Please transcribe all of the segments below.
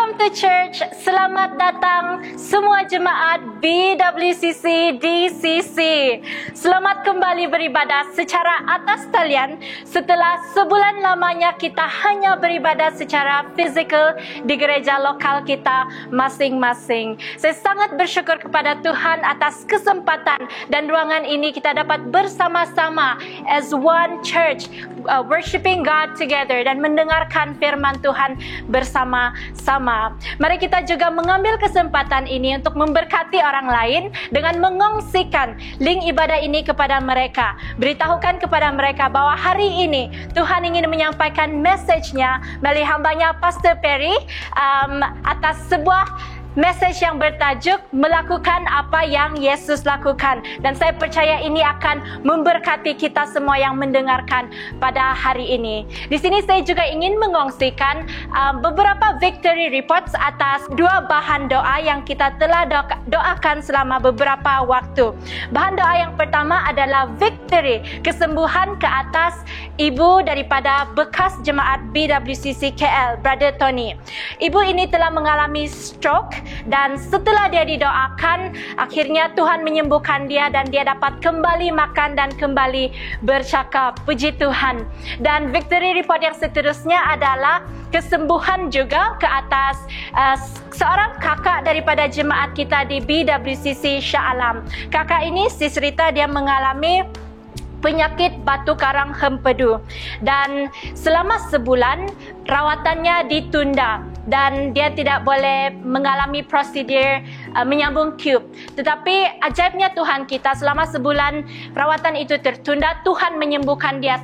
Welcome to church. Selamat datang semua jemaat BWCC DCC. Selamat kembali beribadah secara atas talian setelah sebulan lamanya kita hanya beribadah secara fizikal di gereja lokal kita masing-masing. Saya sangat bersyukur kepada Tuhan atas kesempatan dan ruangan ini kita dapat bersama-sama as one church, worshiping God together dan mendengarkan firman Tuhan bersama-sama. Mari kita juga mengambil kesempatan ini untuk memberkati orang lain dengan mengongsikan link ibadah ini kepada mereka. Beritahukan kepada mereka bahwa hari ini Tuhan ingin menyampaikan message-nya melalui hambanya Pastor Perry atas sebuah message yang bertajuk melakukan apa yang Yesus lakukan, dan saya percaya ini akan memberkati kita semua yang mendengarkan pada hari ini. Di sini saya juga ingin mengongsikan beberapa victory reports atas dua bahan doa yang kita telah doakan selama beberapa waktu. Bahan doa yang pertama adalah victory, kesembuhan ke atas ibu daripada bekas jemaat BWCC KL, Brother Tony. Ibu ini telah mengalami stroke dan setelah dia didoakan, akhirnya Tuhan menyembuhkan dia dan dia dapat kembali makan dan kembali bercakap. Puji Tuhan. Dan victory report yang seterusnya adalah kesembuhan juga ke atas seorang kakak daripada jemaat kita di BWCC Shah Alam. Kakak ini, Sis Rita, dia mengalami penyakit batu karang hempedu dan selama sebulan rawatannya ditunda dan dia tidak boleh mengalami prosedur menyambung tube. Tetapi ajaibnya Tuhan kita, selama sebulan rawatan itu tertunda, Tuhan menyembuhkan dia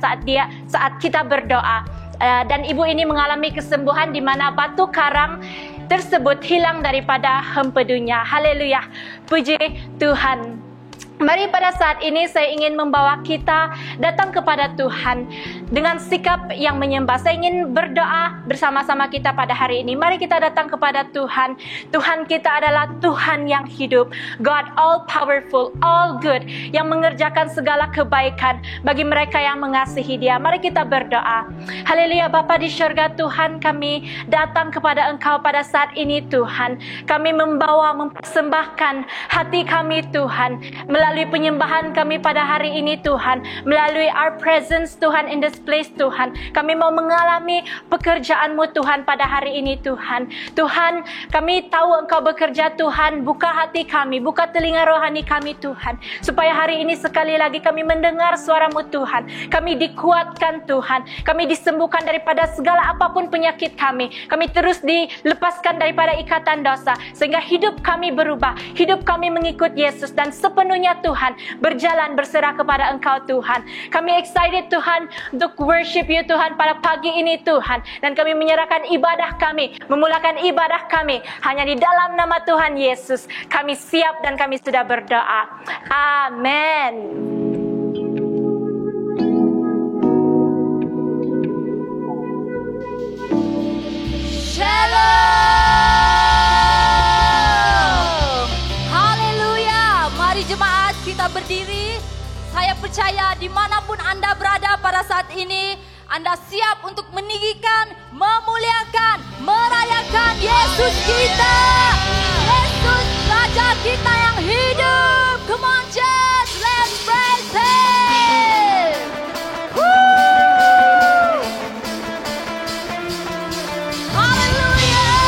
saat kita berdoa. Dan ibu ini mengalami kesembuhan di mana batu karang tersebut hilang daripada hempedunya. Haleluya. Puji Tuhan. Mari pada saat ini saya ingin membawa kita datang kepada Tuhan dengan sikap yang menyembah. Saya ingin berdoa bersama-sama kita pada hari ini. Mari kita datang kepada Tuhan. Tuhan kita adalah Tuhan yang hidup, God all powerful, all good, yang mengerjakan segala kebaikan bagi mereka yang mengasihi Dia. Mari kita berdoa. Haleluya. Bapa di syurga, Tuhan, kami datang kepada Engkau pada saat ini, Tuhan. Kami mempersembahkan hati kami, Tuhan, melalui penyembahan kami pada hari ini, Tuhan, melalui our presence, Tuhan, in this place, Tuhan. Kami mau mengalami pekerjaan-Mu, Tuhan, pada hari ini, Tuhan. Tuhan, kami tahu Engkau bekerja, Tuhan. Buka hati kami, buka telinga rohani kami, Tuhan, supaya hari ini sekali lagi kami mendengar suara-Mu, Tuhan. Kami dikuatkan, Tuhan. Kami disembuhkan daripada segala apapun penyakit kami. Kami terus dilepaskan daripada ikatan dosa, sehingga hidup kami berubah, hidup kami mengikut Yesus, dan sepenuhnya, Tuhan, berjalan berserah kepada Engkau, Tuhan. Kami excited, Tuhan, untuk worship You, Tuhan, pada pagi ini, Tuhan. Dan kami menyerahkan ibadah kami, memulakan ibadah kami hanya di dalam nama Tuhan Yesus. Kami siap dan kami sudah berdoa. Amin. Shalom. Haleluya. Mari jemaat kita berdiri. Saya percaya dimanapun Anda berada pada saat ini, Anda siap untuk meninggikan, memuliakan, merayakan Yesus kita. Yesus Raja kita yang hidup. Come on church, let's praise Him. Woo! Hallelujah.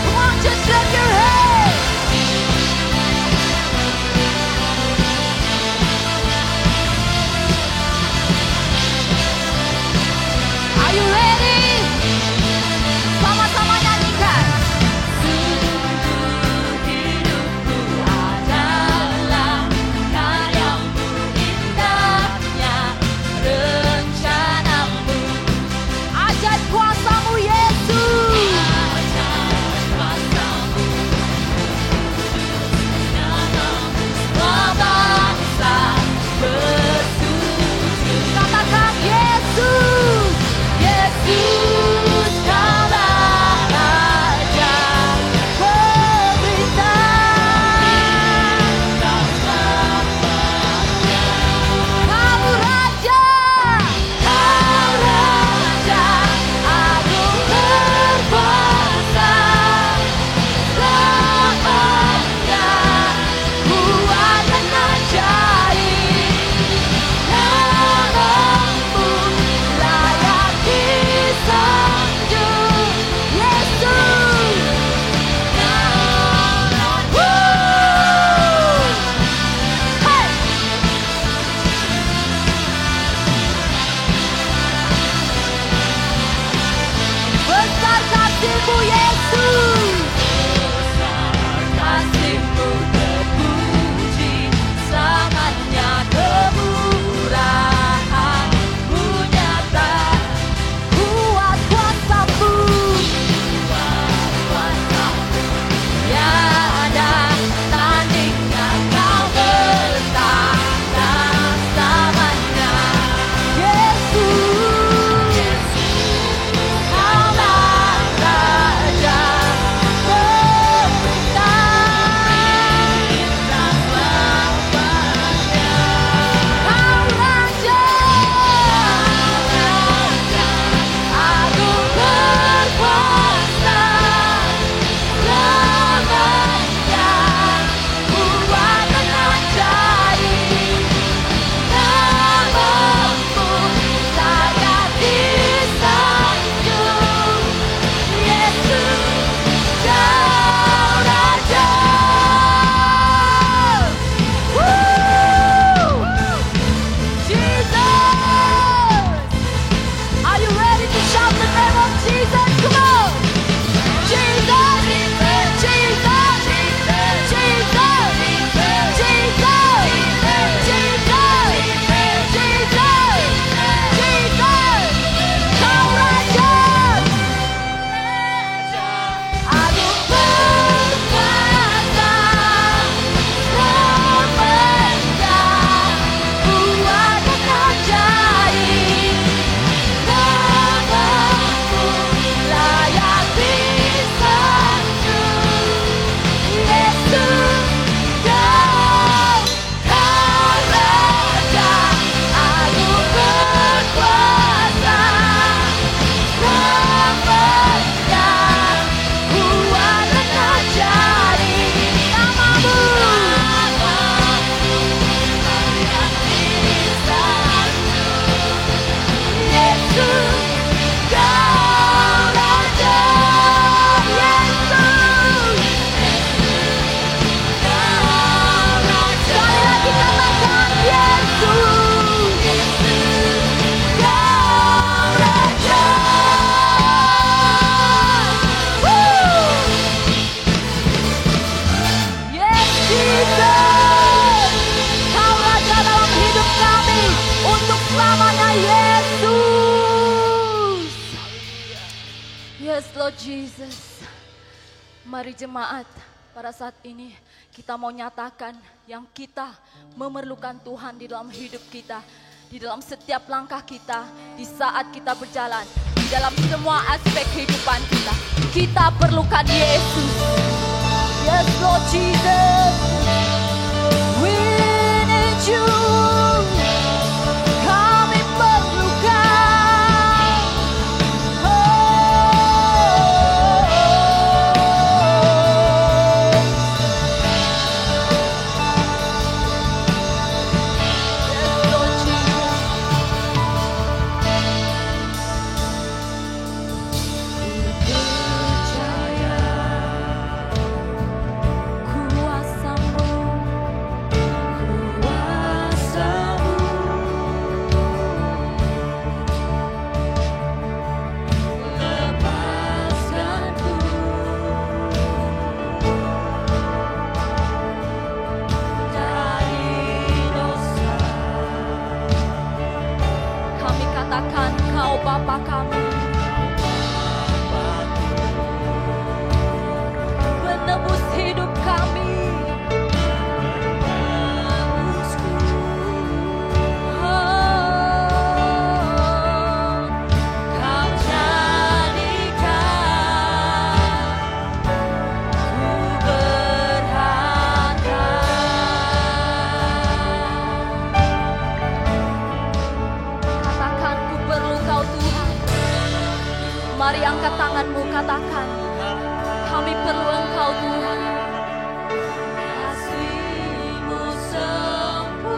Come on, just clap your hands. Are you ready? Sama-sama nyanyikan. Yes Lord Jesus. Mari jemaat, pada saat ini kita mau nyatakan yang kita memerlukan Tuhan di dalam hidup kita, di dalam setiap langkah kita, di saat kita berjalan, di dalam semua aspek kehidupan kita. Kita perlukan Yesus. Yes Lord Jesus. We need you. Kami perlukan. Yes Lord Jesus. Percaya kuasa-Mu, kuasa-Mu lepaskanku dari dosa. Kami katakan Kau Bapa kami, penebus hidup kami. Oh, Kau jadikan ku berharga. Katakan ku perlu Kau Tuhan. Mari angkat tanganmu, katakan kami perlu Engkau Tuhan. Kasih-Mu sempurna,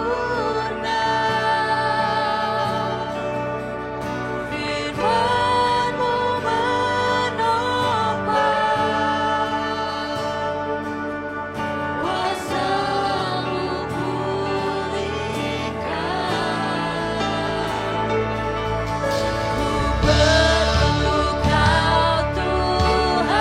firman-Mu menopang, kuasa-Mu pulihkan. Ku perlu Kau Tuhan.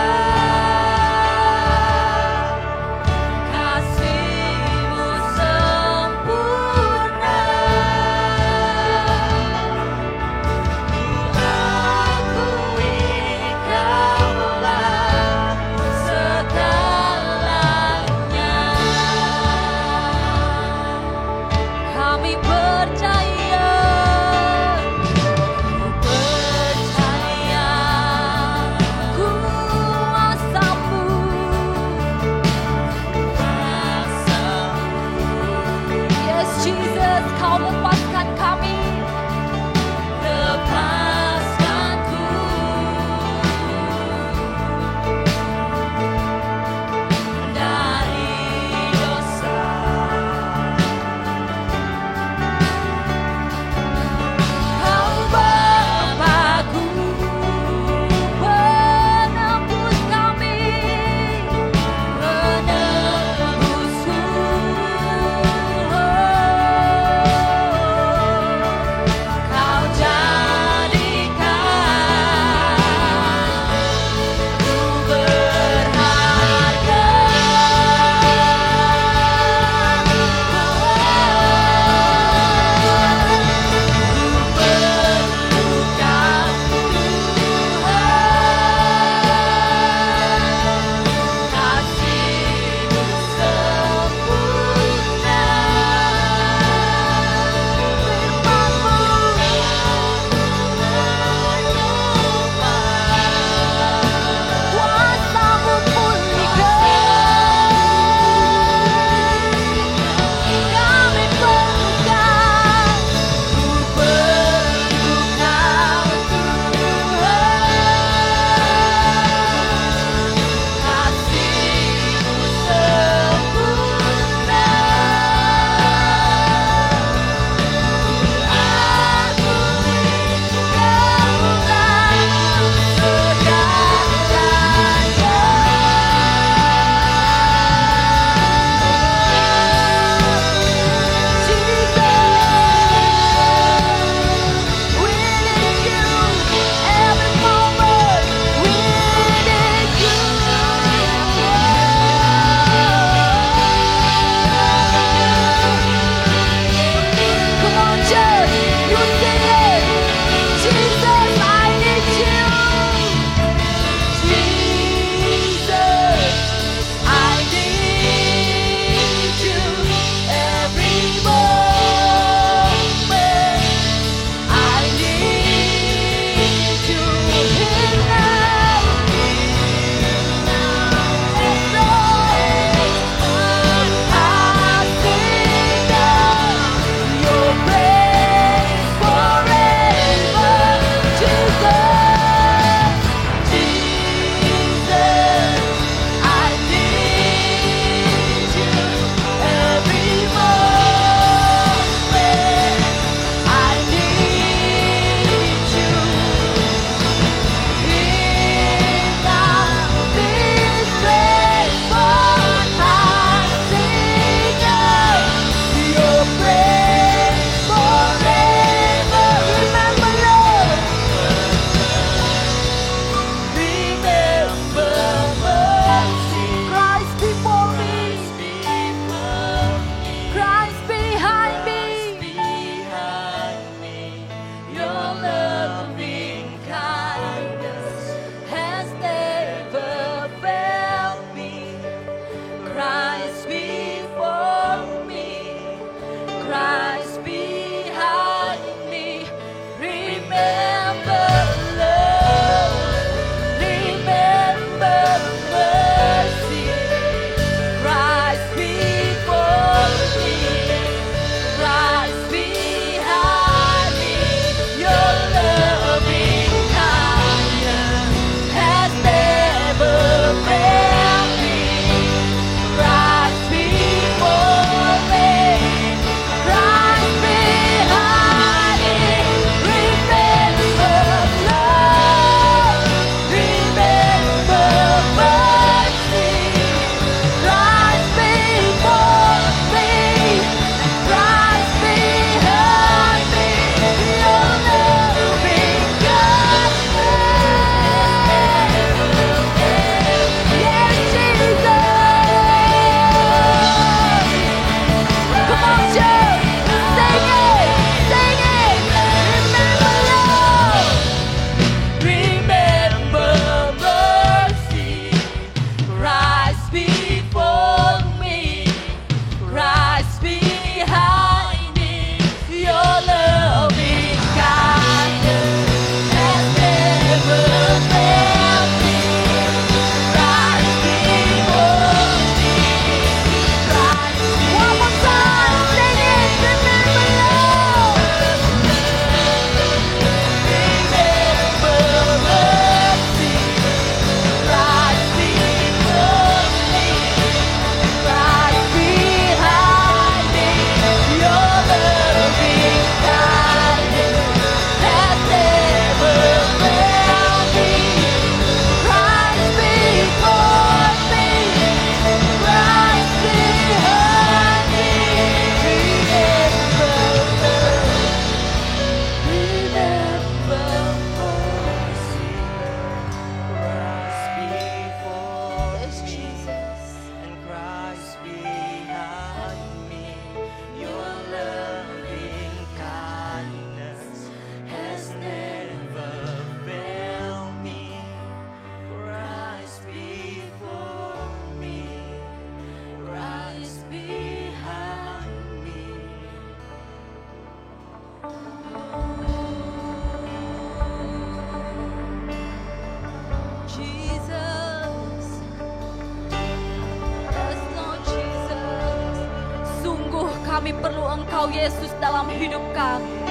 Kami perlu Engkau Yesus dalam hidup kami.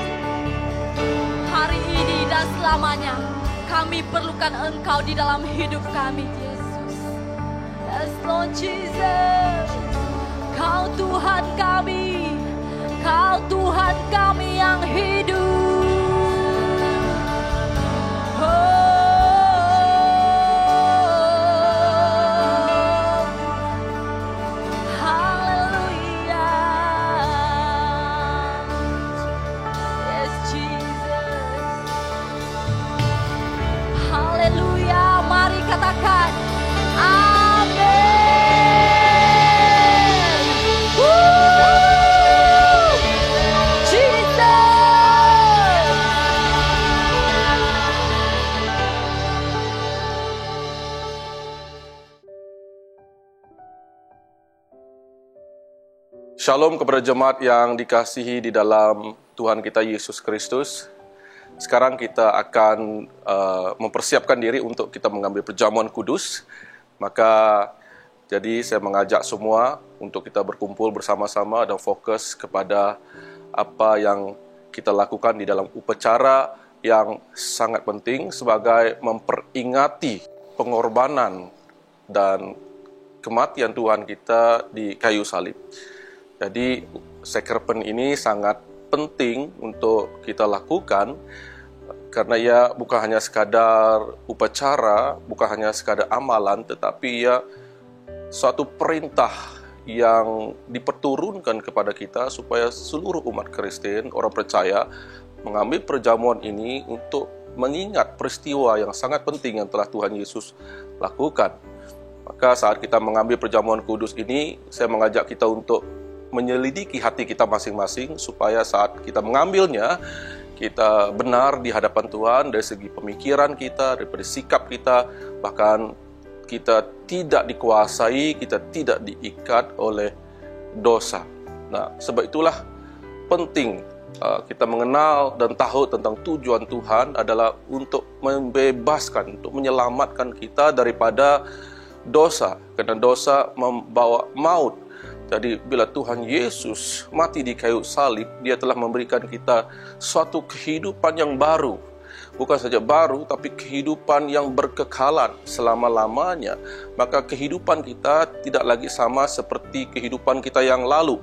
Hari ini dan selamanya kami perlukan Engkau di dalam hidup kami, Yesus. Yes, Lord Jesus. Kau Tuhan kami, Kau Tuhan kami yang hidup. Katakan amin. Jesus. Shalom kepada jemaat yang dikasihi di dalam Tuhan kita Yesus Kristus. Sekarang kita akan mempersiapkan diri untuk kita mengambil perjamuan kudus. Maka jadi saya mengajak semua untuk kita berkumpul bersama-sama dan fokus kepada apa yang kita lakukan di dalam upacara yang sangat penting sebagai memperingati pengorbanan dan kematian Tuhan kita di kayu salib. Jadi sakramen ini sangat penting untuk kita lakukan karena ia bukan hanya sekadar upacara, bukan hanya sekadar amalan, tetapi ia suatu perintah yang diperturunkan kepada kita supaya seluruh umat Kristen, orang percaya, mengambil perjamuan ini untuk mengingat peristiwa yang sangat penting yang telah Tuhan Yesus lakukan. Maka saat kita mengambil perjamuan kudus ini, saya mengajak kita untuk menyelidiki hati kita masing-masing supaya saat kita mengambilnya, kita benar di hadapan Tuhan dari segi pemikiran kita, daripada sikap kita, bahkan kita tidak dikuasai, kita tidak diikat oleh dosa. Nah, sebab itulah penting kita mengenal dan tahu tentang tujuan Tuhan adalah untuk membebaskan, untuk menyelamatkan kita daripada dosa, karena dosa membawa maut. Jadi bila Tuhan Yesus mati di kayu salib, Dia telah memberikan kita suatu kehidupan yang baru. Bukan saja baru, tapi kehidupan yang berkekalan selama-lamanya. Maka kehidupan kita tidak lagi sama seperti kehidupan kita yang lalu.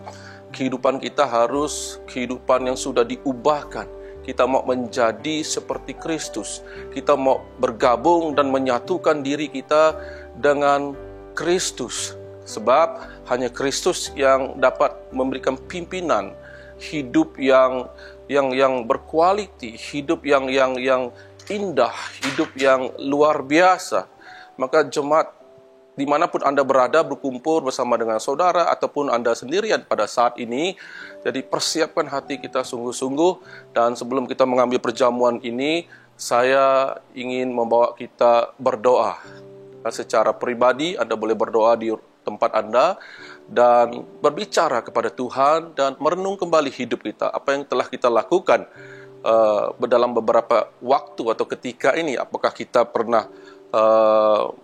Kehidupan kita harus kehidupan yang sudah diubahkan. Kita mau menjadi seperti Kristus. Kita mau bergabung dan menyatukan diri kita dengan Kristus. Sebab hanya Kristus yang dapat memberikan pimpinan hidup yang berkualiti, hidup yang indah, hidup yang luar biasa. Maka jemaat dimanapun Anda berada berkumpul bersama dengan saudara ataupun Anda sendirian pada saat ini, jadi persiapkan hati kita sungguh-sungguh. Dan sebelum kita mengambil perjamuan ini, saya ingin membawa kita berdoa. Secara pribadi Anda boleh berdoa di tempat Anda dan berbicara kepada Tuhan dan merenung kembali hidup kita, apa yang telah kita lakukan dalam beberapa waktu atau ketika ini. Apakah kita pernah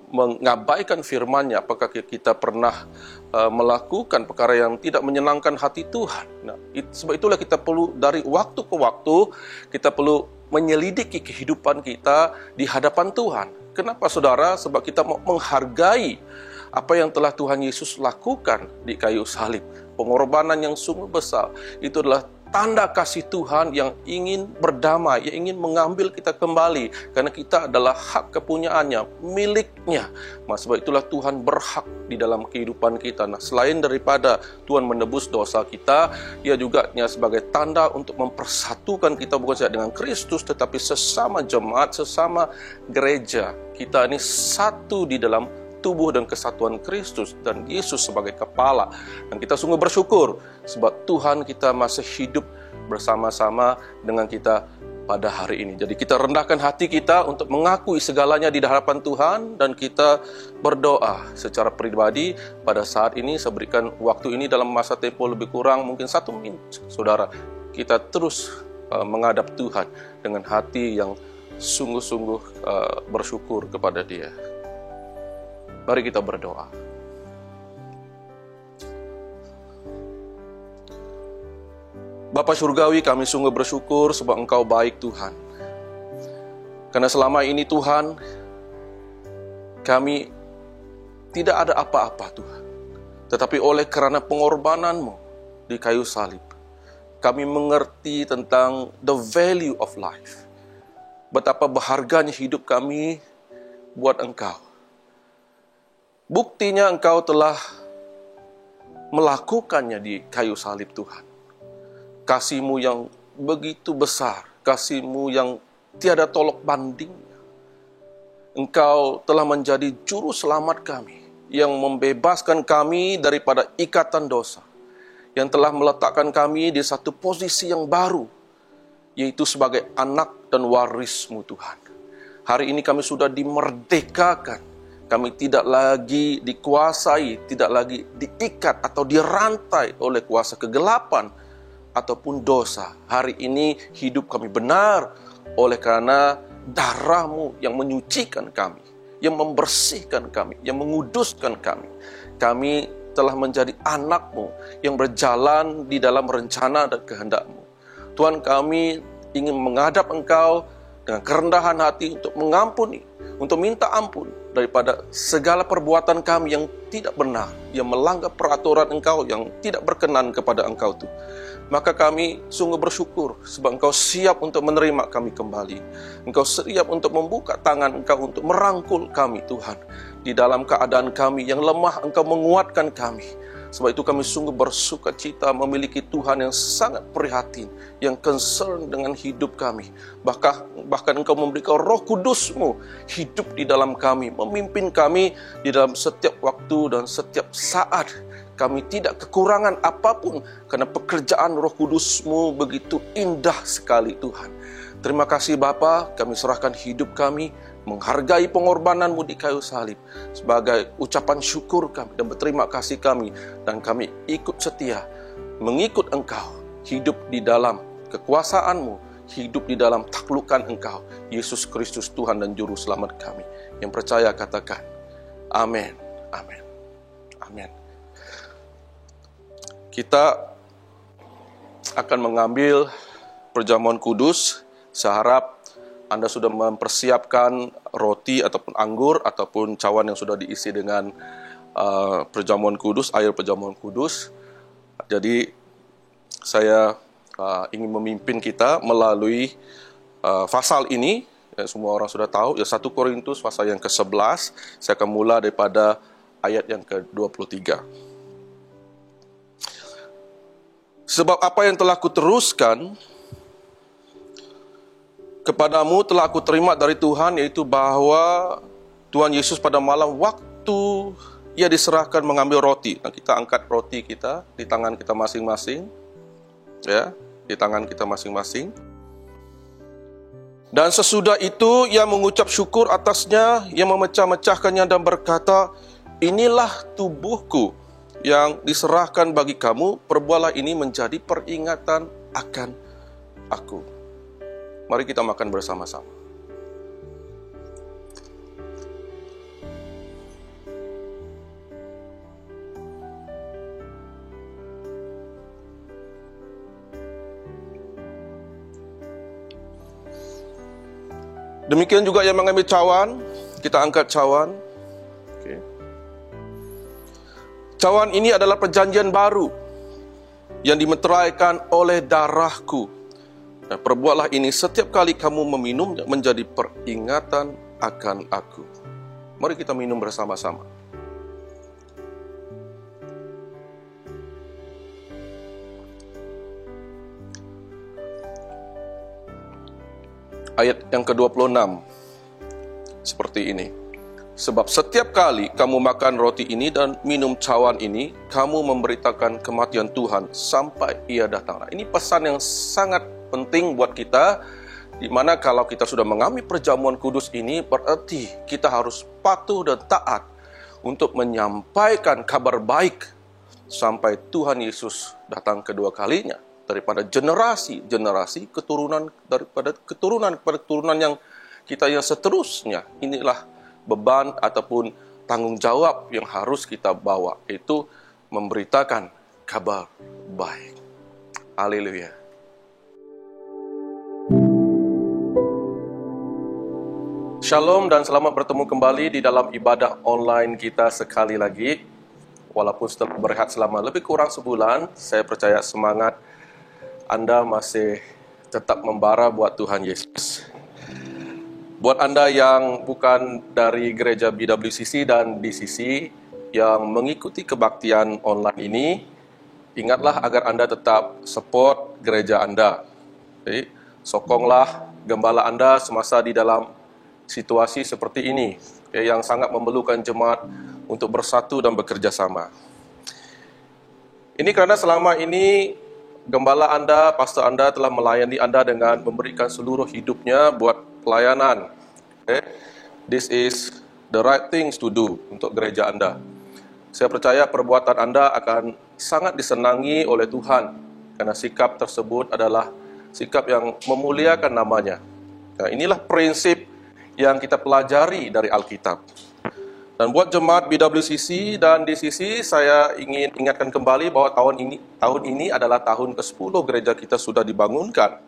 mengabaikan firman-Nya? Apakah kita pernah melakukan perkara yang tidak menyenangkan hati Tuhan? Nah, sebab itulah kita perlu dari waktu ke waktu kita perlu menyelidiki kehidupan kita di hadapan Tuhan. Kenapa saudara? Sebab kita mau menghargai apa yang telah Tuhan Yesus lakukan di kayu salib. Pengorbanan yang sungguh besar. Itu adalah tanda kasih Tuhan yang ingin berdamai, yang ingin mengambil kita kembali. Karena kita adalah hak kepunyaannya, miliknya. Sebab itulah Tuhan berhak di dalam kehidupan kita. Nah, selain daripada Tuhan menebus dosa kita, Ia juga sebagai tanda untuk mempersatukan kita bukan saja dengan Kristus, tetapi sesama jemaat, sesama gereja. Kita ini satu di dalam tubuh dan kesatuan Kristus dan Yesus sebagai kepala. Dan kita sungguh bersyukur sebab Tuhan kita masih hidup bersama-sama dengan kita pada hari ini. Jadi kita rendahkan hati kita untuk mengakui segalanya di hadapan Tuhan dan kita berdoa secara pribadi. Pada saat ini saya berikan waktu ini dalam masa tempo lebih kurang mungkin 1 menit. Saudara, kita terus menghadap Tuhan dengan hati yang sungguh-sungguh bersyukur kepada Dia. Mari kita berdoa. Bapa Surgawi, kami sungguh bersyukur sebab Engkau baik Tuhan. Karena selama ini Tuhan, kami tidak ada apa-apa Tuhan. Tetapi oleh karena pengorbanan-Mu di kayu salib, kami mengerti tentang the value of life. Betapa berharganya hidup kami buat Engkau. Buktinya Engkau telah melakukannya di kayu salib Tuhan. Kasih-Mu yang begitu besar, kasih-Mu yang tiada tolok bandingnya. Engkau telah menjadi juru selamat kami, yang membebaskan kami daripada ikatan dosa, yang telah meletakkan kami di satu posisi yang baru, yaitu sebagai anak dan waris-Mu Tuhan. Hari ini kami sudah dimerdekakan, kami tidak lagi dikuasai, tidak lagi diikat atau dirantai oleh kuasa kegelapan ataupun dosa. Hari ini hidup kami benar oleh karena darah-Mu yang menyucikan kami, yang membersihkan kami, yang menguduskan kami. Kami telah menjadi anak-Mu yang berjalan di dalam rencana dan kehendak-Mu. Tuhan, kami ingin menghadap Engkau dengan kerendahan hati untuk mengampuni, untuk minta ampun daripada segala perbuatan kami yang tidak benar, yang melanggar peraturan Engkau, yang tidak berkenan kepada Engkau Tuhan. Maka kami sungguh bersyukur sebab Engkau siap untuk menerima kami kembali. Engkau siap untuk membuka tangan Engkau untuk merangkul kami Tuhan. Di dalam keadaan kami yang lemah, Engkau menguatkan kami. Sebab itu kami sungguh bersuka cita memiliki Tuhan yang sangat prihatin, yang concern dengan hidup kami. Bahkan Engkau memberikan Roh Kudus-Mu hidup di dalam kami, memimpin kami di dalam setiap waktu dan setiap saat. Kami tidak kekurangan apapun karena pekerjaan Roh Kudus-Mu begitu indah sekali Tuhan. Terima kasih Bapa, kami serahkan hidup kami, menghargai pengorbanan-Mu di kayu salib sebagai ucapan syukur kami dan berterima kasih kami. Dan kami ikut setia, mengikut Engkau, hidup di dalam kekuasaan-Mu, hidup di dalam taklukan Engkau, Yesus Kristus Tuhan dan Juru Selamat kami. Yang percaya katakan, amin, amin, amin. Kita akan mengambil perjamuan kudus. Saya harap Anda sudah mempersiapkan roti ataupun anggur ataupun cawan yang sudah diisi dengan perjamuan kudus, air perjamuan kudus. Jadi saya ingin memimpin kita melalui pasal ini. Ya, semua orang sudah tahu, ya 1 Korintus pasal yang ke-11. Saya akan mulai daripada ayat yang ke-23. Sebab apa yang telah kuteruskan kepadamu telah aku terima dari Tuhan, yaitu bahwa Tuhan Yesus pada malam waktu Ia diserahkan mengambil roti. Nah, kita angkat roti kita di tangan kita masing-masing, ya, di tangan kita masing-masing. Dan sesudah itu Ia mengucap syukur atasnya, Ia memecah-mecahkannya dan berkata, inilah tubuhku yang diserahkan bagi kamu, perbuatlah ini menjadi peringatan akan aku. Mari kita makan bersama-sama. Demikian juga yang mengambil cawan, kita angkat cawan. Cawan ini adalah perjanjian baru yang dimeteraikan oleh darahku. Nah, perbuatlah ini setiap kali kamu meminumnya menjadi peringatan akan aku. Mari kita minum bersama-sama. Ayat yang ke-26 seperti ini. Sebab setiap kali kamu makan roti ini dan minum cawan ini, kamu memberitakan kematian Tuhan sampai Ia datang. Nah, ini pesan yang sangat penting buat kita, di mana kalau kita sudah mengambil perjamuan kudus ini, berarti kita harus patuh dan taat untuk menyampaikan kabar baik sampai Tuhan Yesus datang kedua kalinya. Daripada generasi keturunan, daripada keturunan kepada keturunan yang kita yang seterusnya. Inilah beban ataupun tanggung jawab yang harus kita bawa, itu memberitakan kabar baik. Haleluya. Shalom dan selamat bertemu kembali di dalam ibadah online kita sekali lagi. Walaupun setelah berehat selama lebih kurang sebulan, saya percaya semangat Anda masih tetap membara buat Tuhan Yesus. Buat Anda yang bukan dari gereja BWCC dan DCC yang mengikuti kebaktian online ini, ingatlah agar Anda tetap support gereja Anda. Jadi, sokonglah gembala Anda semasa di dalam situasi seperti ini, yang sangat memerlukan jemaat untuk bersatu dan bekerja sama. Ini karena selama ini gembala Anda, pastor Anda telah melayani Anda dengan memberikan seluruh hidupnya buat pelayanan. This is the right things to do untuk gereja Anda. Saya percaya perbuatan Anda akan sangat disenangi oleh Tuhan, karena sikap tersebut adalah sikap yang memuliakan namanya. Nah, inilah prinsip yang kita pelajari dari Alkitab. Dan buat jemaat BWCC dan DCC, saya ingin ingatkan kembali bahwa tahun ini adalah tahun ke-10 gereja kita sudah dibangunkan.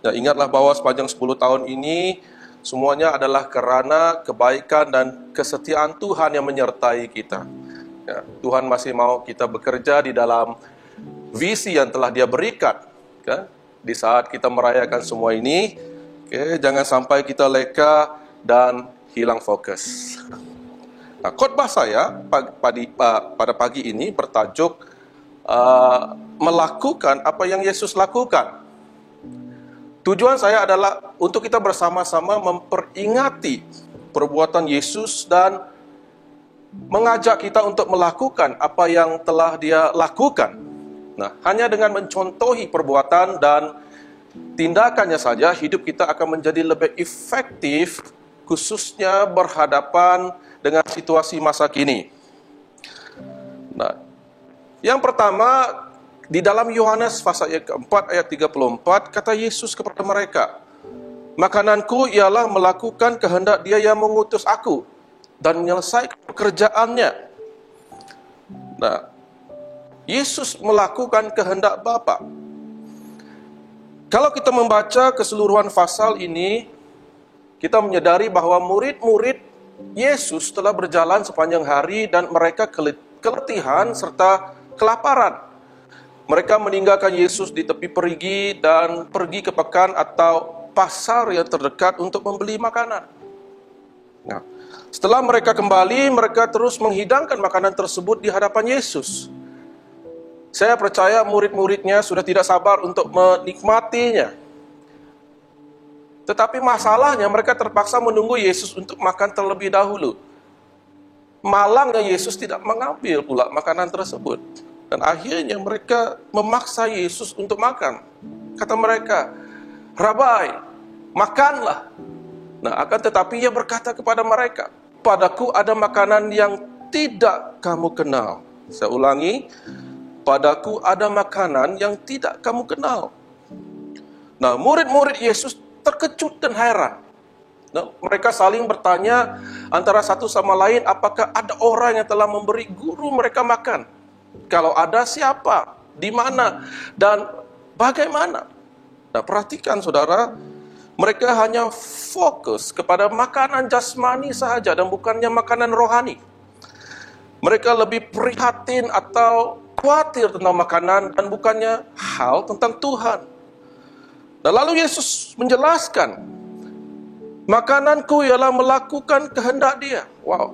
Dan ingatlah bahwa sepanjang 10 tahun ini, semuanya adalah karena kebaikan dan kesetiaan Tuhan yang menyertai kita. Ya, Tuhan masih mau kita bekerja di dalam visi yang telah Dia berikan. Ya, di saat kita merayakan semua ini, jangan sampai kita leka dan hilang fokus. Nah, khotbah saya pada pagi ini bertajuk melakukan apa yang Yesus lakukan. Tujuan saya adalah untuk kita bersama-sama memperingati perbuatan Yesus dan mengajak kita untuk melakukan apa yang telah Dia lakukan. Nah, hanya dengan mencontohi perbuatan dan tindakannya saja, hidup kita akan menjadi lebih efektif, khususnya berhadapan dengan situasi masa kini. Nah, yang pertama, di dalam Yohanes pasal yang keempat ayat 34, kata Yesus kepada mereka, "Makananku ialah melakukan kehendak Dia yang mengutus aku dan menyelesaikan pekerjaannya." Nah, Yesus melakukan kehendak Bapa. Kalau kita membaca keseluruhan pasal ini, kita menyadari bahwa murid-murid Yesus telah berjalan sepanjang hari dan mereka keletihan serta kelaparan. Mereka meninggalkan Yesus di tepi perigi dan pergi ke pekan atau pasar yang terdekat untuk membeli makanan. Nah, setelah mereka kembali, mereka terus menghidangkan makanan tersebut di hadapan Yesus. Saya percaya murid-muridnya sudah tidak sabar untuk menikmatinya. Tetapi masalahnya mereka terpaksa menunggu Yesus untuk makan terlebih dahulu. Malangnya Yesus tidak mengambil pula makanan tersebut. Dan akhirnya mereka memaksa Yesus untuk makan. Kata mereka, "Rabai, makanlah." Nah, akan tetapi Ia berkata kepada mereka, "Padaku ada makanan yang tidak kamu kenal." Saya ulangi, "Padaku ada makanan yang tidak kamu kenal." Nah, murid-murid Yesus terkejut dan heran. Nah, mereka saling bertanya antara satu sama lain, apakah ada orang yang telah memberi guru mereka makan? Kalau ada, siapa? Di mana? Dan bagaimana? Nah, perhatikan saudara, mereka hanya fokus kepada makanan jasmani saja dan bukannya makanan rohani. Mereka lebih prihatin atau khawatir tentang makanan dan bukannya hal tentang Tuhan. Dan lalu Yesus menjelaskan, "Makananku ialah melakukan kehendak Dia." Wow.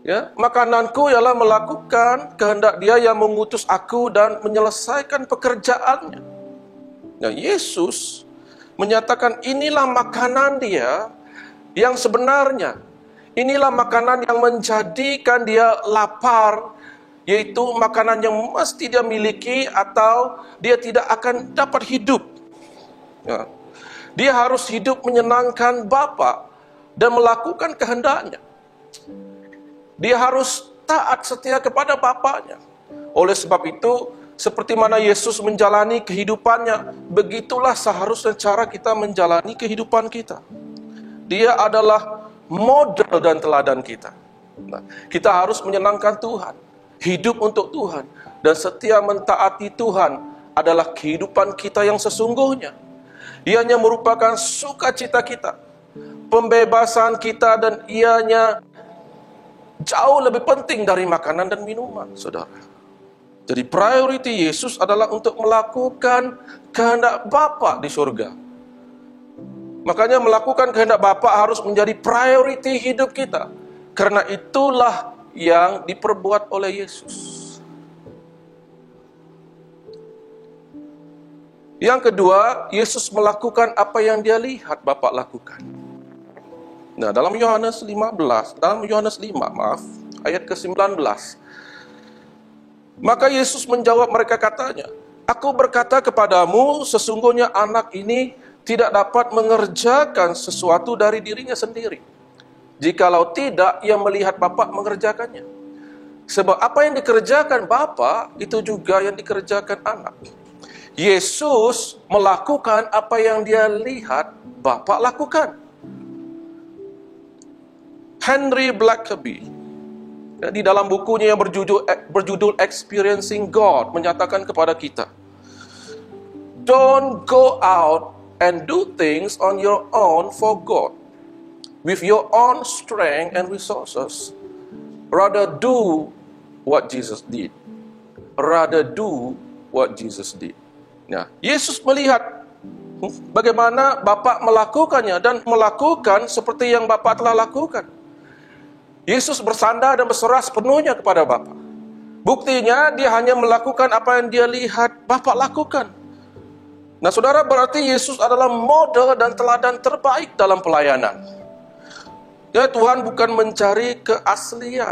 Ya, makananku ialah melakukan kehendak Dia yang mengutus aku dan menyelesaikan pekerjaannya. Nah, Yesus menyatakan inilah makanan Dia yang sebenarnya. Inilah makanan yang menjadikan Dia lapar, yaitu makanan yang mesti Dia miliki atau Dia tidak akan dapat hidup. Ya. Dia harus hidup menyenangkan Bapa dan melakukan kehendaknya. Dia harus taat setia kepada Bapanya. Oleh sebab itu, seperti mana Yesus menjalani kehidupannya, begitulah seharusnya cara kita menjalani kehidupan kita. Dia adalah model dan teladan kita. Nah, kita harus menyenangkan Tuhan, hidup untuk Tuhan, dan setia mentaati Tuhan adalah kehidupan kita yang sesungguhnya. Ianya merupakan sukacita kita. pembebasan kita dan ianya jauh lebih penting dari makanan dan minuman, saudara. Jadi priority Yesus adalah untuk melakukan kehendak Bapa di surga. Makanya melakukan kehendak Bapa harus menjadi priority hidup kita. Karena itulah yang diperbuat oleh Yesus. Yang kedua, Yesus melakukan apa yang dia lihat Bapa lakukan. Nah, dalam Yohanes 5, ayat ke-19. Maka Yesus menjawab mereka katanya, "Aku berkata kepadamu, sesungguhnya anak ini tidak dapat mengerjakan sesuatu dari dirinya sendiri. Jikalau tidak, ia melihat Bapa mengerjakannya. Sebab apa yang dikerjakan Bapa, itu juga yang dikerjakan anak." Yesus melakukan apa yang dia lihat Bapa lakukan. Henry Blackaby di dalam bukunya yang berjudul Experiencing God menyatakan kepada kita, "Don't go out and do things on your own for God, with your own strength and resources. Rather do what Jesus did." Rather do what Jesus did. Nah, Yesus melihat bagaimana Bapa melakukannya dan melakukan seperti yang Bapa telah lakukan. Yesus bersandar dan berserah sepenuhnya kepada Bapa. Buktinya dia hanya melakukan apa yang dia lihat Bapa lakukan. Nah, saudara, berarti Yesus adalah model dan teladan terbaik dalam pelayanan. Ya, Tuhan bukan mencari keaslian,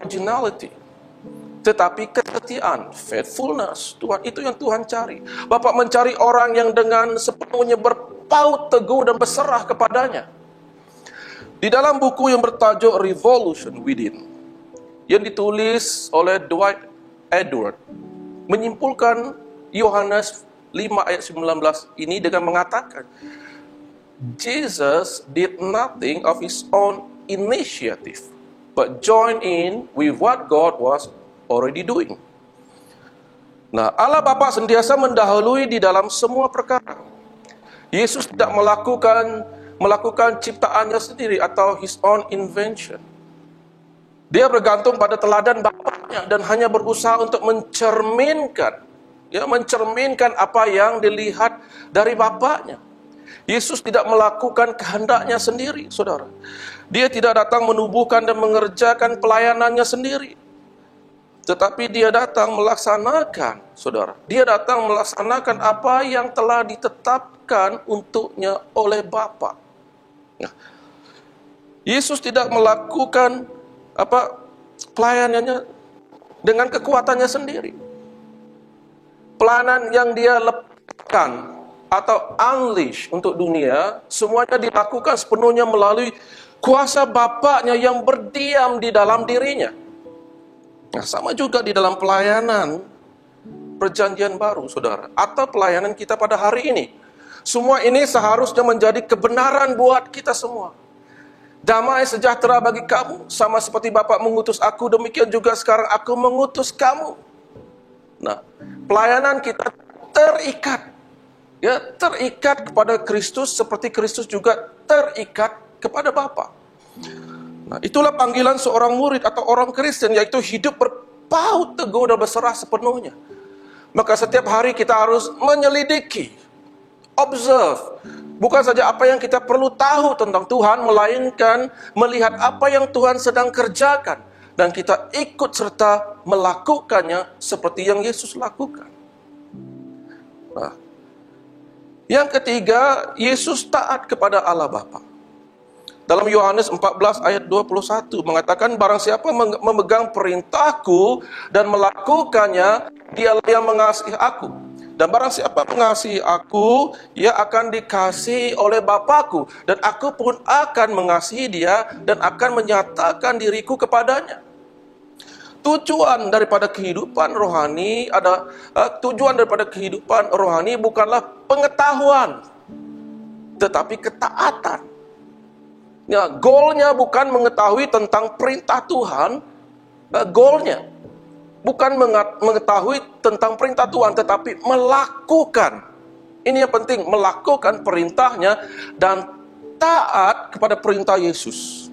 originality, tetapi kesetiaan, faithfulness. Tuhan, itu yang Tuhan cari. Bapa mencari orang yang dengan sepenuhnya berpaut teguh dan berserah kepadanya. Di dalam buku yang bertajuk Revolution Within, yang ditulis oleh Dwight Edwards, menyimpulkan Yohanes 5 ayat 19 ini dengan mengatakan, Jesus did nothing of his own initiative, but joined in with what God was already doing. Nah, Allah Bapa sentiasa mendahului di dalam semua perkara. Yesus tidak melakukan ciptaannya sendiri atau his own invention. Dia bergantung pada teladan Bapaknya dan hanya berusaha untuk mencerminkan apa yang dilihat dari Bapaknya. Yesus tidak melakukan kehendaknya sendiri, saudara. Dia tidak datang menubuhkan dan mengerjakan pelayanannya sendiri. Tetapi dia datang melaksanakan, saudara. Dia datang melaksanakan apa yang telah ditetapkan untuknya oleh Bapa. Nah, Yesus tidak melakukan pelayanannya dengan kekuatannya sendiri. Pelayanan yang dia lepaskan atau unleash untuk dunia, semuanya dilakukan sepenuhnya melalui kuasa Bapaknya yang berdiam di dalam dirinya. Nah, sama juga di dalam pelayanan perjanjian baru, saudara, atau pelayanan kita pada hari ini. Semua ini seharusnya menjadi kebenaran buat kita semua. Damai sejahtera bagi kamu, sama seperti Bapa mengutus aku, demikian juga sekarang aku mengutus kamu. Nah, pelayanan kita terikat kepada Kristus seperti Kristus juga terikat kepada Bapa. Nah, itulah panggilan seorang murid atau orang Kristen, yaitu hidup berpaut teguh dan berserah sepenuhnya. Maka setiap hari kita harus menyelidiki, observe, bukan saja apa yang kita perlu tahu tentang Tuhan, melainkan melihat apa yang Tuhan sedang kerjakan, dan kita ikut serta melakukannya seperti yang Yesus lakukan. Nah, yang ketiga, Yesus taat kepada Allah Bapa. Dalam Yohanes 14 ayat 21 mengatakan, barang siapa memegang perintahku dan melakukannya, dialah yang mengasihi aku. Dan barang siapa mengasihi aku, ia akan dikasihi oleh Bapakku, dan aku pun akan mengasihi dia dan akan menyatakan diriku kepadanya. Tujuan daripada kehidupan rohani bukanlah pengetahuan, tetapi ketaatan. Ya, goalnya bukan mengetahui tentang perintah Tuhan, goalnya bukan mengetahui tentang perintah Tuhan, tetapi melakukan. Ini yang penting, melakukan perintahnya dan taat kepada perintah Yesus.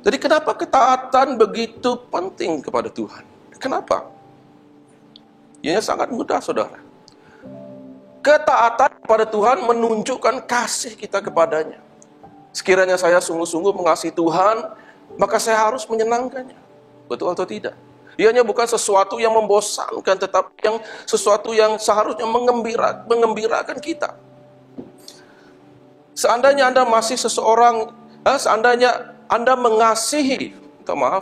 Jadi kenapa ketaatan begitu penting kepada Tuhan? Kenapa? Ianya sangat mudah, saudara. Ketaatan kepada Tuhan menunjukkan kasih kita kepadanya. Sekiranya saya sungguh-sungguh mengasihi Tuhan, maka saya harus menyenangkannya. Betul atau tidak? Ianya bukan sesuatu yang membosankan, tetapi sesuatu yang seharusnya mengembirakan kita. Seandainya Anda masih seandainya Anda mengasihi,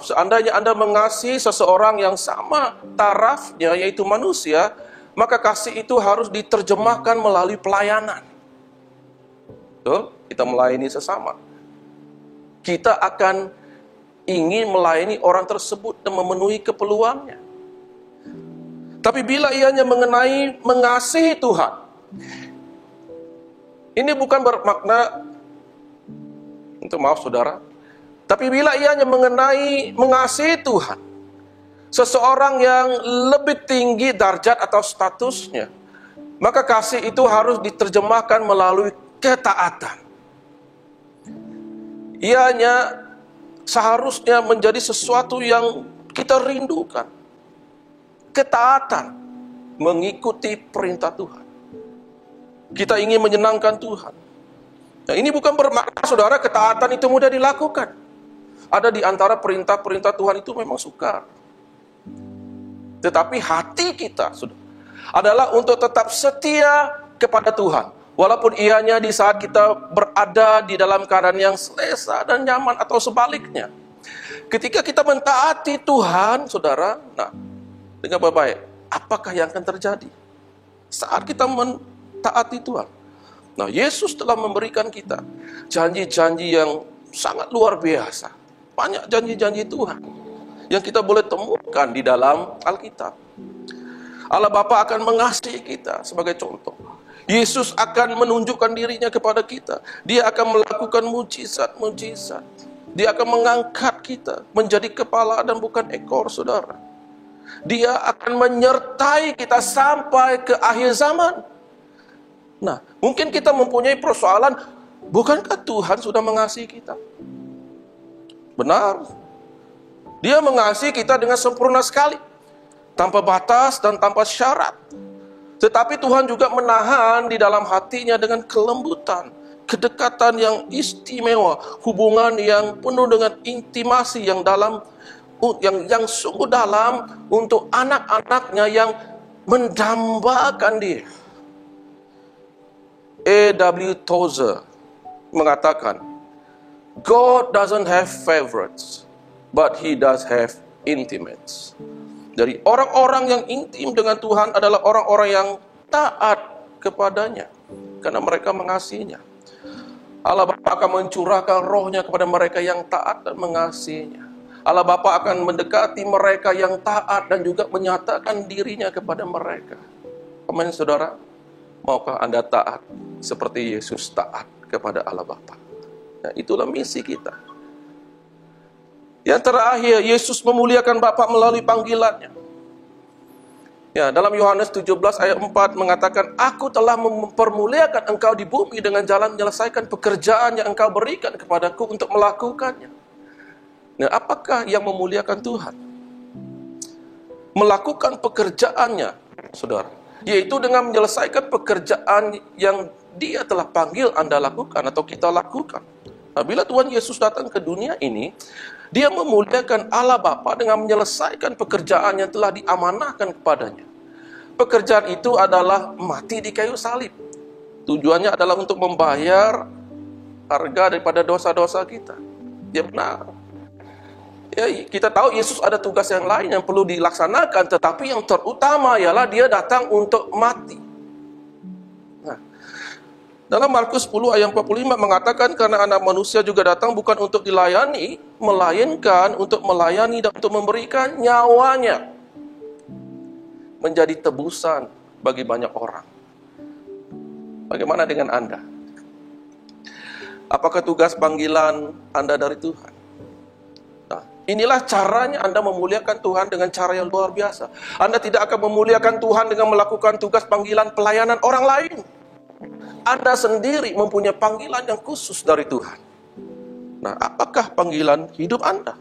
seandainya Anda mengasihi seseorang yang sama tarafnya, yaitu manusia, maka kasih itu harus diterjemahkan melalui pelayanan. Betul? Kita melayani sesama. Kita akan ingin melayani orang tersebut dan memenuhi keperluannya. Tapi bila ianya mengenai mengasihi Tuhan, ini bukan bermakna, maaf saudara, tapi bila ianya mengenai mengasihi Tuhan, seseorang yang lebih tinggi darjat atau statusnya, maka kasih itu harus diterjemahkan melalui ketaatan. Ianya seharusnya menjadi sesuatu yang kita rindukan. Ketaatan, mengikuti perintah Tuhan. Kita ingin menyenangkan Tuhan. Nah, ini bukan bermakna, saudara, ketaatan itu mudah dilakukan. Ada di antara perintah-perintah Tuhan itu memang sukar. Tetapi hati kita adalah untuk tetap setia kepada Tuhan. Walaupun ianya di saat kita berada di dalam keadaan yang selesa dan nyaman atau sebaliknya. Ketika kita mentaati Tuhan, saudara, nah, dengan baik, apakah yang akan terjadi? Saat kita mentaati Tuhan. Nah, Yesus telah memberikan kita janji-janji yang sangat luar biasa. Banyak janji-janji Tuhan yang kita boleh temukan di dalam Alkitab. Allah Bapa akan mengasihi kita sebagai contoh. Yesus akan menunjukkan dirinya kepada kita. Dia akan melakukan mujizat-mujizat. Dia akan mengangkat kita menjadi kepala dan bukan ekor, saudara. Dia akan menyertai kita sampai ke akhir zaman. Nah, mungkin kita mempunyai persoalan, bukankah Tuhan sudah mengasihi kita? Benar. Dia mengasihi kita dengan sempurna sekali, tanpa batas dan tanpa syarat. Tetapi Tuhan juga menahan di dalam hatinya dengan kelembutan, kedekatan yang istimewa, hubungan yang penuh dengan intimasi yang dalam, yang sungguh dalam untuk anak-anaknya yang mendambakan dia. A.W. Tozer mengatakan, God doesn't have favorites, but He does have intimates. Dari orang-orang yang intim dengan Tuhan adalah orang-orang yang taat kepadanya, karena mereka mengasihinya. Allah Bapa akan mencurahkan rohnya kepada mereka yang taat dan mengasihinya. Allah Bapa akan mendekati mereka yang taat dan juga menyatakan dirinya kepada mereka. Amin, saudara. Maukah Anda taat seperti Yesus taat kepada Allah Bapa? Nah, itulah misi kita. Yang terakhir, Yesus memuliakan Bapa melalui panggilannya. Ya, dalam Yohanes 17 ayat 4 mengatakan, Aku telah mempermuliakan engkau di bumi dengan jalan menyelesaikan pekerjaan yang engkau berikan kepadaku untuk melakukannya. Nah, apakah yang memuliakan Tuhan? Melakukan pekerjaannya, saudara. Yaitu dengan menyelesaikan pekerjaan yang Dia telah panggil Anda lakukan atau kita lakukan. Nah, bila Tuhan Yesus datang ke dunia ini, Dia memuliakan Allah Bapa dengan menyelesaikan pekerjaan yang telah diamanahkan kepadanya. Pekerjaan itu adalah mati di kayu salib. Tujuannya adalah untuk membayar harga daripada dosa-dosa kita. Ya benar. Ya, kita tahu Yesus ada tugas yang lain yang perlu dilaksanakan, tetapi yang terutama ialah Dia datang untuk mati. Nah, dalam Markus 10 ayat 45 mengatakan, karena anak manusia juga datang bukan untuk dilayani, melainkan untuk melayani dan untuk memberikan nyawanya menjadi tebusan bagi banyak orang. Bagaimana dengan Anda? Apakah tugas panggilan Anda dari Tuhan? Nah, inilah caranya Anda memuliakan Tuhan dengan cara yang luar biasa. Anda tidak akan memuliakan Tuhan dengan melakukan tugas panggilan pelayanan orang lain. Anda sendiri mempunyai panggilan yang khusus dari Tuhan. Nah, apakah panggilan hidup Anda?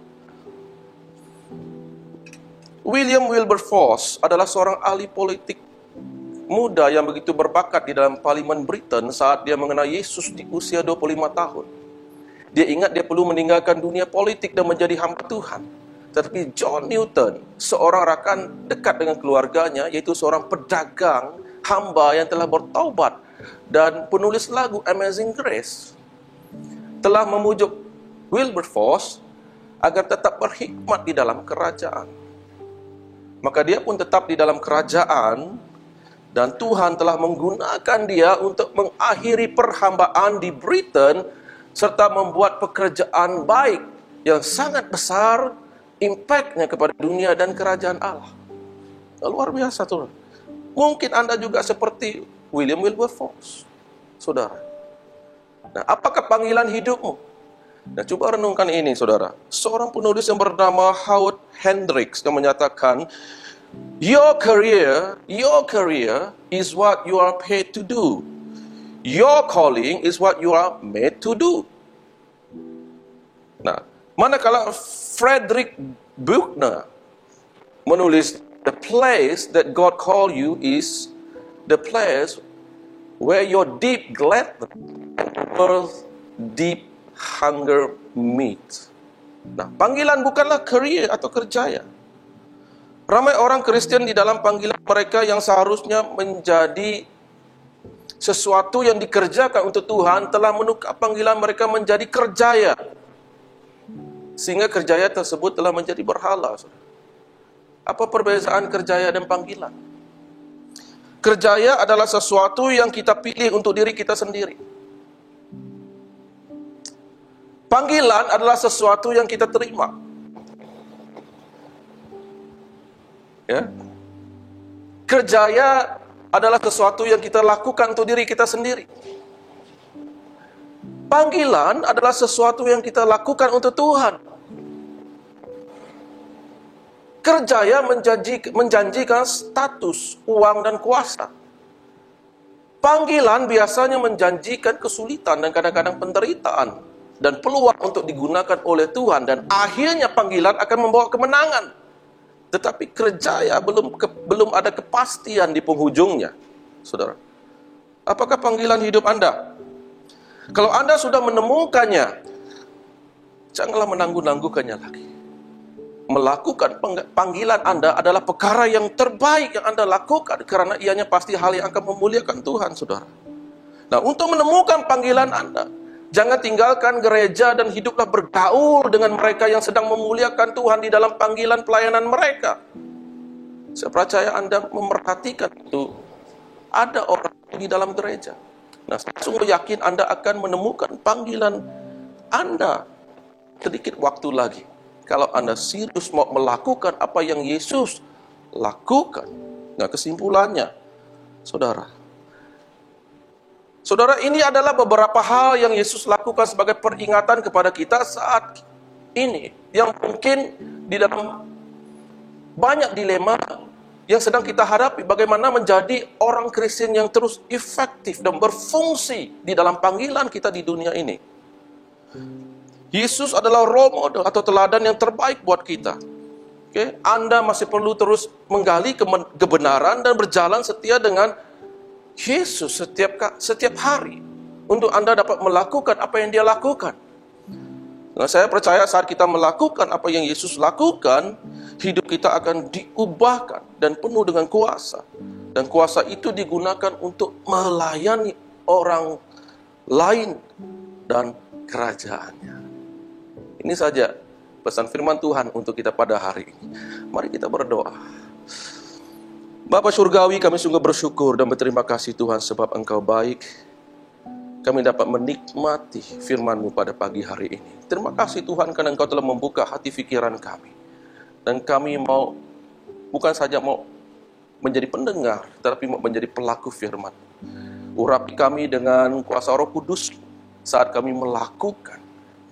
William Wilberforce adalah seorang ahli politik muda yang begitu berbakat di dalam Parlimen Britain saat dia mengenal Yesus di usia 25 tahun. Dia ingat dia perlu meninggalkan dunia politik dan menjadi hamba Tuhan. Tetapi John Newton, seorang rakan dekat dengan keluarganya, yaitu seorang pedagang hamba yang telah bertaubat dan penulis lagu Amazing Grace, telah memujuk Wilberforce agar tetap berkhidmat di dalam kerajaan. Maka dia pun tetap di dalam kerajaan, dan Tuhan telah menggunakan dia untuk mengakhiri perhambaan di Britain serta membuat pekerjaan baik yang sangat besar, impact-nya kepada dunia dan kerajaan Allah. Luar biasa, tuh. Mungkin Anda juga seperti William Wilberforce, saudara. Nah, apakah panggilan hidupmu? Nah, coba renungkan ini, saudara. Seorang penulis yang bernama Howard Hendricks yang menyatakan, Your career is what you are paid to do. Your calling is what you are made to do. Nah, manakala Frederick Buechner menulis, The place that God called you is the place where your deep gladness and deep hunger meet. Nah, panggilan bukanlah career atau kerjaya. Ramai orang Kristen di dalam panggilan mereka yang seharusnya menjadi sesuatu yang dikerjakan untuk Tuhan telah menukar panggilan mereka menjadi kerjaya. Sehingga kerjaya tersebut telah menjadi berhala. Apa perbezaan kerjaya dan panggilan? Kerjaya adalah sesuatu yang kita pilih untuk diri kita sendiri. Panggilan adalah sesuatu yang kita terima. Ya. Kerjaya adalah sesuatu yang kita lakukan untuk diri kita sendiri. Panggilan adalah sesuatu yang kita lakukan untuk Tuhan. Kerjaya menjanjikan status, uang, dan kuasa. Panggilan biasanya menjanjikan kesulitan dan kadang-kadang penderitaan dan peluang untuk digunakan oleh Tuhan, dan akhirnya panggilan akan membawa kemenangan. Tetapi kerjaya belum ada kepastian di penghujungnya, saudara. Apakah panggilan hidup Anda? Kalau Anda sudah menemukannya, janganlah menangguh-nangguhkannya lagi. Melakukan panggilan Anda adalah perkara yang terbaik yang Anda lakukan, karena ianya pasti hal yang akan memuliakan Tuhan, saudara. Nah, untuk menemukan panggilan Anda, jangan tinggalkan gereja dan hiduplah bergaul dengan mereka yang sedang memuliakan Tuhan di dalam panggilan pelayanan mereka. Saya percaya Anda memerhatikan itu. Ada orang di dalam gereja. Nah, saya sungguh yakin Anda akan menemukan panggilan Anda sedikit waktu lagi. Kalau Anda serius mau melakukan apa yang Yesus lakukan. Nah, kesimpulannya, saudara, ini adalah beberapa hal yang Yesus lakukan sebagai peringatan kepada kita saat ini, yang mungkin di dalam banyak dilema yang sedang kita hadapi, bagaimana menjadi orang Kristen yang terus efektif dan berfungsi di dalam panggilan kita di dunia ini. Yesus adalah role model atau teladan yang terbaik buat kita. Oke, Anda masih perlu terus menggali kebenaran dan berjalan setia dengan Yesus setiap hari untuk Anda dapat melakukan apa yang Dia lakukan. Nah, saya percaya saat kita melakukan apa yang Yesus lakukan, hidup kita akan diubahkan dan penuh dengan kuasa. Dan kuasa itu digunakan untuk melayani orang lain dan kerajaannya. Ini saja pesan firman Tuhan untuk kita pada hari ini. Mari kita berdoa. Bapa Surgawi, kami sungguh bersyukur dan berterima kasih Tuhan sebab Engkau baik. Kami dapat menikmati firman-Mu pada pagi hari ini. Terima kasih Tuhan karena Engkau telah membuka hati pikiran kami. Dan kami bukan saja mau menjadi pendengar, tetapi mau menjadi pelaku firman. Urapi kami dengan kuasa Roh Kudus saat kami melakukan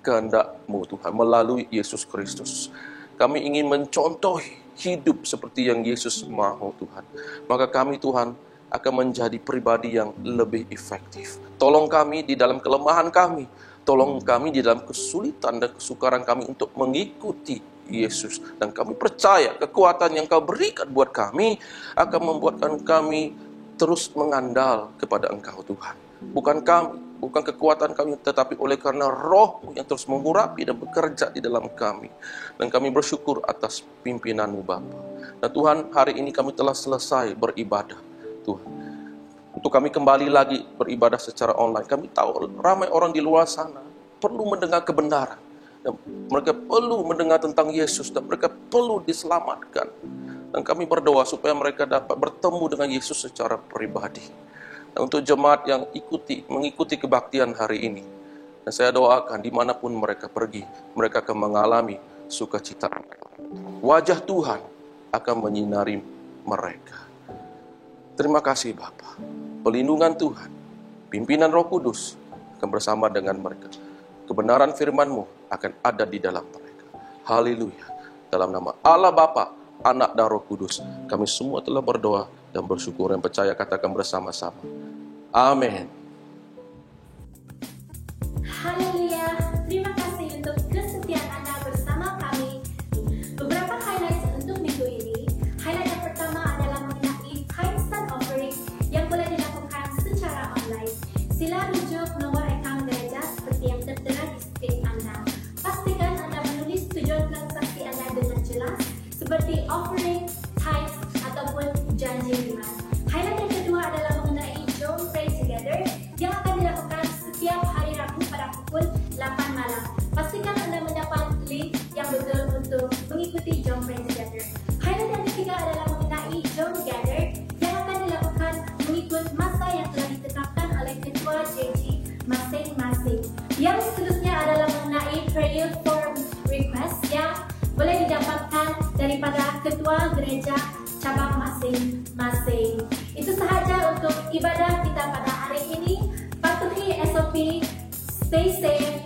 kehendak-Mu Tuhan melalui Yesus Kristus. Kami ingin mencontohi hidup seperti yang Yesus mau Tuhan. Maka kami Tuhan akan menjadi pribadi yang lebih efektif. Tolong kami di dalam kelemahan kami, tolong kami di dalam kesulitan dan kesukaran kami untuk mengikuti Yesus. Dan kami percaya kekuatan yang Kau berikan buat kami akan membuatkan kami terus mengandal kepada Engkau Tuhan. Bukan kami, bukan kekuatan kami, tetapi oleh karena Roh-Mu yang terus mengurapi dan bekerja di dalam kami. Dan kami bersyukur atas pimpinan-Mu Bapa. Dan Tuhan, hari ini kami telah selesai beribadah Tuhan. Untuk kami kembali lagi beribadah secara online. Kami tahu ramai orang di luar sana perlu mendengar kebenaran. Dan mereka perlu mendengar tentang Yesus dan mereka perlu diselamatkan. Dan kami berdoa supaya mereka dapat bertemu dengan Yesus secara pribadi. Dan untuk jemaat yang mengikuti kebaktian hari ini, dan saya doakan dimanapun mereka pergi, mereka akan mengalami sukacita. Wajah Tuhan akan menyinari mereka. Terima kasih Bapa. Pelindungan Tuhan, pimpinan Roh Kudus akan bersama dengan mereka. Kebenaran firman-Mu akan ada di dalam mereka. Haleluya. Dalam nama Allah Bapa, Anak dan Roh Kudus, kami semua telah berdoa dan bersyukur dan percaya katakan bersama-sama. Amin. Haleluya. Terima kasih untuk kesetiaan Anda bersama kami. Beberapa highlights untuk minggu ini. Highlight yang pertama adalah mengenai tithes and offering yang boleh dilakukan secara online. Sila rujuk nomor akaun gereja seperti yang tertera di skrin Anda. Pastikan Anda menulis tujuan transaksi Anda dengan jelas, seperti offering, tithes, ataupun janji iman. Highlight yang kedua adalah mengenai Jom Pray Together yang akan dilakukan setiap hari Rabu pada pukul 8 malam. Pastikan Anda mendapat link yang betul untuk mengikuti Jom Pray Together. Highlight yang ketiga adalah mengenai Jom Gather yang akan dilakukan mengikut masa yang telah ditetapkan oleh Ketua JG masing-masing. Yang seterusnya adalah mengenai prayer form request yang boleh didapatkan daripada ketua gereja cabang masing-masing. Itu sahaja untuk ibadah kita pada hari ini. Patuhi SOP, stay safe,